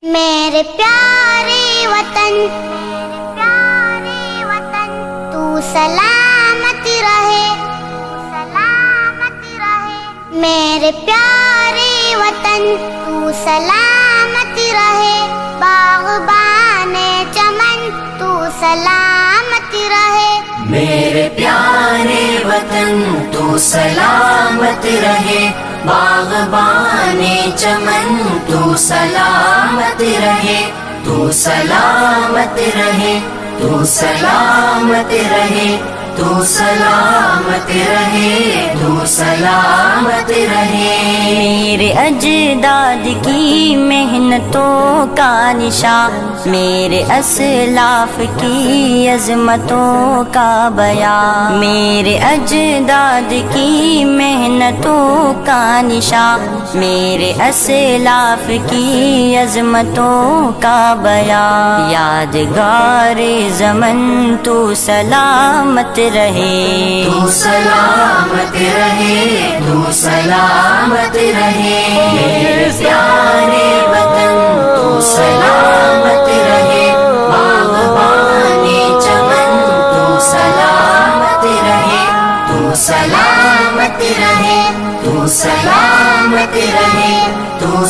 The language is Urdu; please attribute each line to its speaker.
Speaker 1: میرے پیارے وطن تو سلامت رہے، میرے پیارے وطن تو سلامت رہے، باغبان چمن تو سلامت رہے،
Speaker 2: میرے پیارے وطن تو سلامت رہے، باغبان چمن تو سلامت رہے، تو سلامت رہے، تو سلامت رہے، تو سلامت رہے، تو سلامت رہے۔
Speaker 3: میرے اجداد کی محنتوں کا نشان، میرے اسلاف کی عظمتوں کا بیان، میرے اجداد کی محنتوں کا نشان، میرے اسلاف کی عظمتوں کا بیان، یادگار زمن تو سلامت رہے،
Speaker 2: تو سلامت رہے، تو سلامت رہے، میرے پیارے وطن تو سلامت رہے، باغبان چمن تو سلامت رہے، تو سلامت رہے، تو سلامت رہے، تو